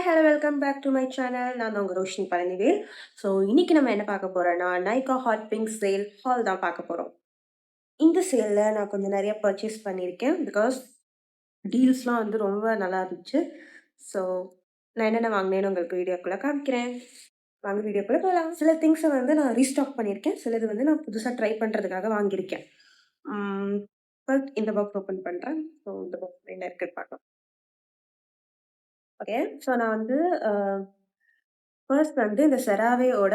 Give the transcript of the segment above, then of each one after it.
Hello welcome back to my channel. நான் தான் உங்க ரோஷினி பழனிவேல். ஸோ இன்னைக்கு நம்ம என்ன பார்க்க போறோம்னா, Nykaa hot pink sale hall தான் பார்க்க போறோம். இந்த சேல்ல நான் கொஞ்சம் நெறைய பர்ச்சேஸ் பண்ணியிருக்கேன். பிகாஸ் டீல்ஸ்லாம் வந்து ரொம்ப நல்லா இருந்துச்சு. ஸோ நான் என்னென்ன வாங்கினேன்னு உங்களுக்கு வீடியோக்குள்ள காமிக்கிறேன். வாங்க வீடியோக்குள்ள போலாம். சில திங்ஸ வந்து நான் ரீஸ்டாக் பண்ணியிருக்கேன். சிலது வந்து நான் புதுசா ட்ரை பண்றதுக்காக வாங்கியிருக்கேன். ம். ஃபர்ஸ்ட் இந்த பாக்ஸ் ஓப்பன் பண்றேன். ஸோ இந்த பாக்ஸ்ல என்ன இருக்குன்னு பார்க்கலாம். ஓகே. ஸோ நான் வந்து அ ஃபர்ஸ்ட் வந்து இந்த செராவேயோட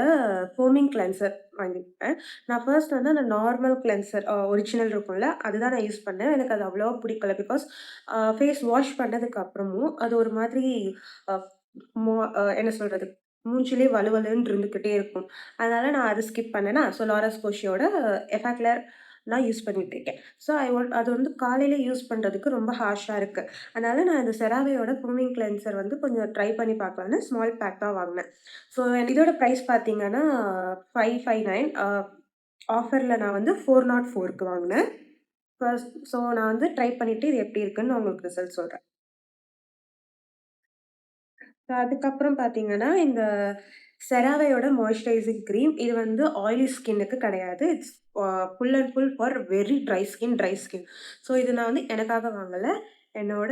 ஃபோமிங் கிளென்சர் வாங்கியிருப்பேன். நான் ஃபர்ஸ்ட் வந்து அந்த நார்மல் கிளென்சர் ஒரிஜினல் இருக்கும்ல, அதுதான் நான் யூஸ் பண்ணேன். எனக்கு அது அவ்வளவா பிடிக்கல. பிகாஸ் ஃபேஸ் வாஷ் பண்ணதுக்கு அப்புறமும் அது ஒரு மாதிரி அ என்ன சொல்றது? மூஞ்சிலயே வழுவழுன்னு இருந்துகிட்டே இருக்கும். அதனால நான் அத ஸ்கிப் பண்ணேனா, ஸோ லாரஸ் போஷியோட எஃபாக்ளர் நான் யூஸ் பண்ணிட்டு இருக்கேன். ஸோ அது வந்து காலையில யூஸ் பண்றதுக்கு ரொம்ப ஹார்ஷா இருக்கு. அதனால நான் இந்த செராவேயோட ஃபோமிங் கிளென்சர் வந்து கொஞ்சம் ட்ரை பண்ணி பார்க்கலான்னு ஸ்மால் பேக் தான் வாங்குனேன். ஸோ இதோட பிரைஸ் பார்த்தீங்கன்னா, 559 ஆஃபர்ல நான் வந்து 404க்கு வாங்குனேன். ஸோ நான் வந்து ட்ரை பண்ணிட்டு இது எப்படி இருக்குன்னு நான் உங்களுக்கு ரிசல்ட் சொல்றேன். அதுக்கப்புறம் பார்த்தீங்கன்னா, இந்த செராவேயோட மாய்ஸ்சரைசிங் கிரீம். இது வந்து ஆயிலி ஸ்கின்னுக்கு கிடையாது. It's full and full for very dry skin. So இது நான் வந்து எனக்காக வாங்கல. என்னோட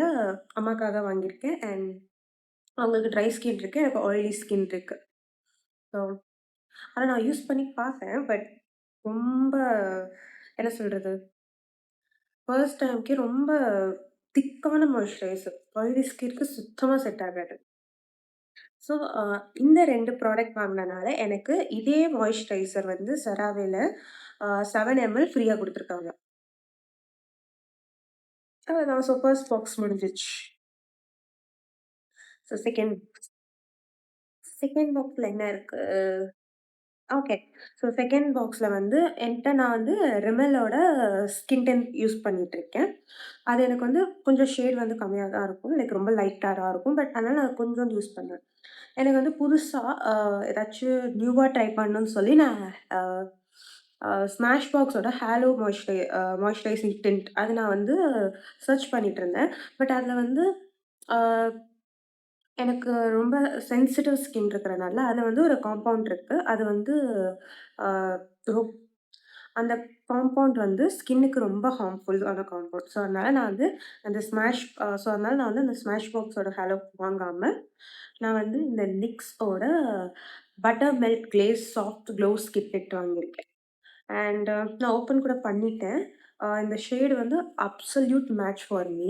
அம்மாக்காக வாங்கியிருக்கேன். அண்ட் அவங்களுக்கு ட்ரை ஸ்கின் இருக்கு. எனக்கு ஆயிலி ஸ்கின் இருக்கு. ஸோ ஆனா நான் யூஸ் பண்ணி பார்த்தேன். பட் ரொம்ப என்ன சொல்றது? ஃபர்ஸ்ட் டைம்க்கே ரொம்ப திக்கான மாய்ஸ்சரைசர். ஆயிலி ஸ்கின்க்கு சுத்தமா செட் ஆகாது. ஸோ இந்த 2 ப்ராடக்ட் வாங்குனனால எனக்கு இதே மாய்ஸ்சரைசர் வந்து செராவேல 7 எம்எல் ஃப்ரீயா குடுத்துருக்காங்க. அவ்வளதான். ஸோ ஃபர்ஸ்ட் பாக்ஸ் முடிஞ்சிருச்சு. ஸோ செகண்ட் பாக்ஸ்ல என்ன இருக்கு? ஓகே. ஸோ செகண்ட் பாக்ஸ்ல வந்து நான் வந்து ரிமெலோட ஸ்கின் டென்ட் யூஸ் பண்ணிட்டுருக்கேன். அது எனக்கு வந்து கொஞ்சம் ஷேட் வந்து கம்மியா தான் இருக்கும். லைக் ரொம்ப லைட்டா தான் இருக்கும். பட் அதனால நான் கொஞ்சோண்டு யூஸ் பண்ணுவேன். எனக்கு வந்து புதுசா ஏதாச்சும் நியூவா ட்ரை பண்ணணும்னு சொல்லி நான் அ அ ஸ்மாஷ் பாக்ஸோட ஹாலோ மாய்ஸ்சரைசிங் டின்ட் அது நான் வந்து சர்ச் பண்ணிட்டு இருந்தேன். பட் அதில வந்து அ எனக்கு ரொம்ப சென்சிட்டிவ் ஸ்கின் இருக்கிறனால, அதுல வந்து ஒரு காம்பவுண்ட் இருக்கு. அது வந்து ஆ ரொம் அந்த காம்பவுண்ட் வந்து ஸ்கின்னுக்கு ரொம்ப ஹார்ம்ஃபுல்லான காம்பவுண்ட். ஸோ, அதனால நான் வந்து அந்த ஸ்மாஷ் பாக்ஸோட ஹலோ வாங்காம, நான் வந்து இந்த நிக்ஸோட butter melt glaze soft glow skin kit வாங்கியிருக்கேன். அண்ட் நான் ஓப்பன் கூட பண்ணிட்டேன். இந்த ஷேட் வந்து அப்சல்யூட் மேட்ச் ஃபார் மீ.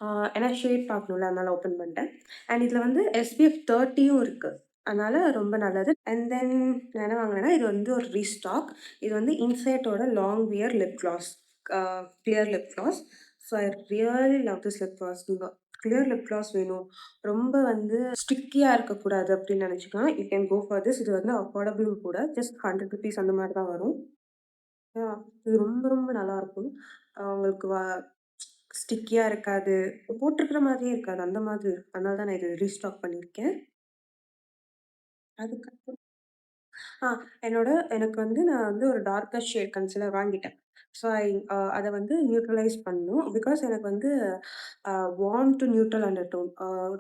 அ ஏன்னா ஷேட் பார்க்கணும்ல, அதனால ஓப்பன் பண்ணிட்டேன். அண்ட் இதில வந்து SPF 30யும் இருக்கு. அதனால ரொம்ப நல்லது. அண்ட் தென் நான் என்ன வாங்குனேன்னா, இது வந்து ஒரு ரீஸ்டாக். இது வந்து இன்சைட்டோட long wear lip gloss. A clear lip gloss. So I really love this lip gloss. நீங்க கிளியர் லிப் கிளாஸ் வேணும். ரொம்ப வந்து ஸ்டிக்கியா இருக்கக்கூடாது அப்படின்னு நினைச்சீங்கன்னா, you can go for this. இது வந்து அஃபோர்டபுளும் கூட. ஜஸ்ட் ₹100 அந்த மாரி தான் வரும். ஆ இது ரொம்ப ரொம்ப நல்லாருக்கும். உங்களுக்கு ஸ்டிக்கியா இருக்காது. போட்டிருக்கிற மாதிரியே இருக்காது. அந்த மாதிரி இருக்கும். அதனால தான் நான் இத ரீஸ்டாக் பண்ணியிருக்கேன். அதுக்கப்புறம் ஆ எனக்கு வந்து நான் வந்து ஒரு டார்க்கர் ஷேட் கன்சீலர் வாங்கிட்டேன். ஸோ அத வந்து நியூட்ரலைஸ் பண்ணணும். பிகாஸ் எனக்கு வந்து a warm to neutral undertone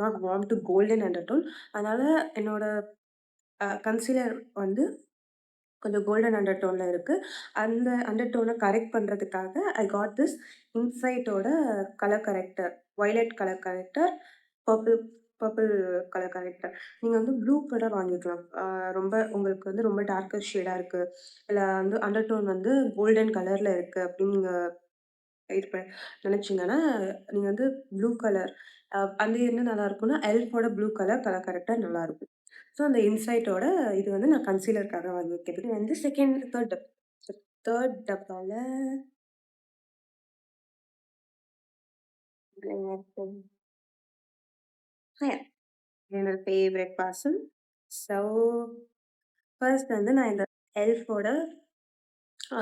not warm to golden undertone. அதனால என்னோட கன்சீலர் வந்து கொஞ்சம் கோல்டன் அண்டர் டோன்ல இருக்கு. அந்த அண்டர் டோன கரெக்ட் பண்றதுக்காக ஐ காட் திஸ் இன்சைட்டோட colour corrector. Violet colour corrector, purple purple colour corrector. நீங்க வந்து ப்ளூ கூட வாங்கிக்கலாம். ரொம்ப உங்களுக்கு வந்து ரொம்ப டார்க்கர் ஷேடா இருக்கு. இல்ல வந்து அண்டர் டோன் வந்து கோல்டன் கலர்ல இருக்கு அப்படின்னு நீங்க இது நினைச்சீங்கன்னா, நீங்க வந்து ப்ளூ கலர் அது என்ன நல்லாருக்கும்னா, எல்ஃபோட ப்ளூ கலர் கரெக்டர் நல்லாருக்கும். ஸோ அந்த இன்சைட்டோட இது வந்து நான் கன்சீலர்க்காக வாங்கியிருக்கேன். இது வந்து 3 டப்பால எனக்கு ஹயா என்னோட ஃபேவரைட் பார்சல். ஸோ ஃபர்ஸ்ட் வந்து நான் இந்த எல்ஃபோட அ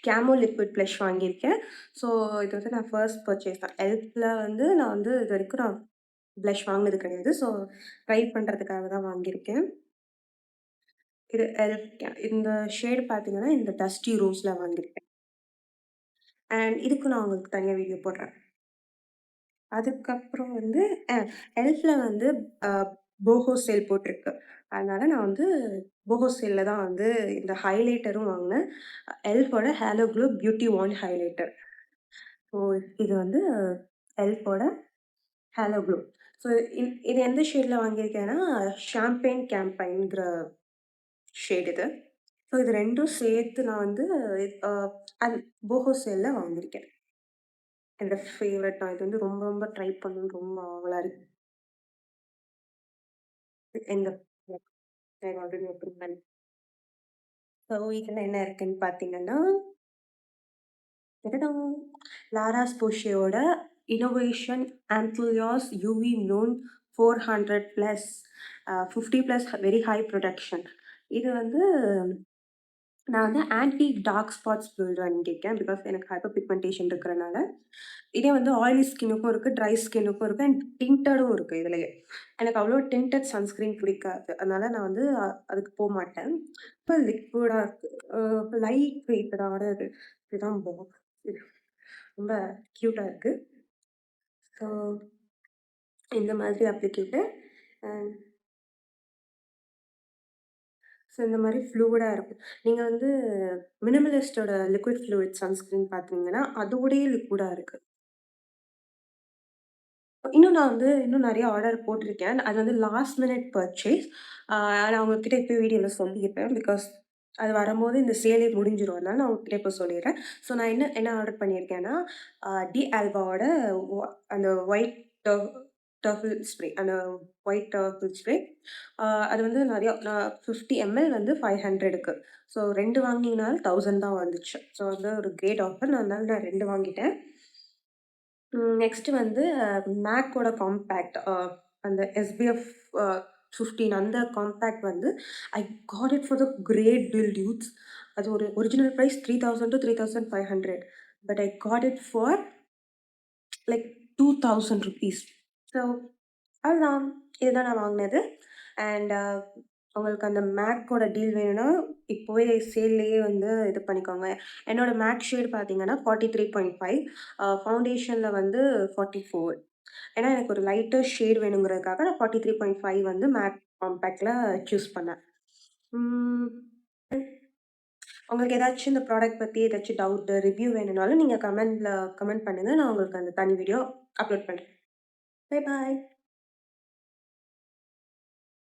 கேமோ லிக்விட் ப்ளஷ் வாங்கியிருக்கேன். ஸோ இது வந்து நான் ஃபர்ஸ்ட் பர்ச்சேஸ் தான். எல்ஃப்ல வந்து நான் வந்து இதுவரைக்கும் நான் ப்ளஷ் வாங்குனது கிடையாது. ஸோ ட்ரை பண்றதுக்காக தான் வாங்கியிருக்கேன். இது இந்த ஷேட் பார்த்தீங்கன்னா, இந்த டஸ்டி ரோஸ்ல வாங்கியிருக்கேன். அண்ட் இதுக்கு நான் உங்களுக்கு தனியா வீடியோ போடுறேன். அதுக்கப்புறம் வந்து அ எல்ஃப்ல வந்து அ போஹோ சேல் போட்டிருக்கு. அதனால நான் வந்து போஹோ சேல்ல தான் வந்து இந்த ஹைலைட்டரும் வாங்குனேன். எல்ஃபோட halo glow beauty wand highlighter. So இது வந்து எல்ஃபோட ஹேலோ க்ளோ. ஸோ இது எந்த ஷேட்ல வாங்கியிருக்கேன்னா, ஷாம்பேன் கேம்பைன்ங்கிற ஷேட் இது. ஸோ இது 2ம் சேர்த்து நான் வந்து அ அந் போஹோ சேல்ல வாங்கியிருக்கேன். என்னோட ஃபேவரட். நான் இது வந்து ரொம்ப ரொம்ப ட்ரை பண்ணணும்னு ரொம்ப ஆவலா இருக்கு. இந்த I already opened one. So இதுல என்ன இருக்குன்னு பார்த்தீங்கன்னா, டடடாம்! லாராஸ் போஷியோட innovation Anthelios UVMune 400 plus 50 plus very high protection. இது வந்து நான் வந்து ஆன்டி டார்க் ஸ்பாட்ஸ் பில்டர் வாங்கியிருக்கேன். பிகாஸ் எனக்கு ஹைப்பர் பிக்மென்டேஷன் இருக்கிறனால. இதே வந்து ஆயிலி ஸ்கின்னுக்கும் இருக்கு, ட்ரை ஸ்கின்னுக்கும் இருக்கு அண்ட் டின்ட்டடும் இருக்கு இதுலயே. எனக்கு அவ்வளோ டின்டட் சன்ஸ்கிரீன் பிடிக்காது. அதனால நான் வந்து அதுக்கு போமாட்டேன். இப்ப லிக்விடா இருக்கு. லைட் வெயிட்டடான இது. இதுதான் பாக்ஸ். இது ரொம்ப கியூட்டா இருக்கு. ஸோ இந்த மாதிரி அப்ளிகேட்டர். அண்ட் ஸோ இந்த மாரி ஃப்ளூயிடா இருக்கும். நீங்க வந்து மினிமலிஸ்ட்டோட லிக்விட் ஃப்ளூயிட் சன்ஸ்கிரீன் பார்த்தீங்கன்னா, அதோடயே லிக்விடா இருக்கு. இன்னும் நெறைய ஆர்டர் போட்டிருக்கேன். அது வந்து லாஸ்ட் மினிட் பர்ச்சேஸ். நான் உங்ககிட்ட இப்பயே வீடியோல சொல்லியிருப்பேன். பிகாஸ் அது வரும்போது இந்த சேலே முடிஞ்சிரும். அதனால நான் உங்ககிட்ட இப்ப சொல்லிடுறேன். ஸோ நான் என்ன என்ன ஆர்டர் பண்ணியிருக்கேன்னா, டி ஆல்பாவோட ஒ அந்த ஒயிட் டர்ஃப் டர்ஃபில் ஸ்ப்ரே. அந்த ஒயிட் டர்ஃபில் ஸ்ப்ரே. அது வந்து நெறைய நான் 50 எம்எல் வந்து 500க்கு. ஸோ 2 வாங்கினீங்கனாலும் 1000 தான் வந்துச்சு. ஸோ வந்து ஒரு கிரேட் ஆஃபர். அதனால நான் 2 வாங்கிட்டேன். நெக்ஸ்ட் வந்து மேக்கோட காம்பேக்ட் அந்த எஸ்பிஎஃப் 15 அந்த காம்பேக்ட் வந்து I got it for the great deal dudes. அது ஒரு original price 3000 to 3500. But I got it for like 2000 rupees. So அதுதான். இதுதான் நான் வாங்கினது. அண்ட் உங்களுக்கு அந்த மேக்கோட டீல் வேணும்னா, இப்போவே சேல்லேயே வந்து இது பண்ணிக்கோங்க. என்னோட மேக் ஷேட் பார்த்தீங்கன்னா 43.5. ஃபவுண்டேஷன்ல வந்து 44. ஏன்னா எனக்கு ஒரு லைட்டர் ஷேட் வேணுங்கிறதுக்காக நான் 43.5 வந்து மேக் காம்பேக்ட்ல சூஸ் பண்ணேன். ம். உங்களுக்கு ஏதாச்சும் இந்த ப்ராடக்ட் பத்தி ஏதாச்சும் டவுட், ரிவ்யூ வேணும்னாலும் நீங்க கமெண்ட் பண்ணுங்க. நான் உங்களுக்கு அந்த தனி வீடியோ அப்லோட் பண்றேன். Bye bye.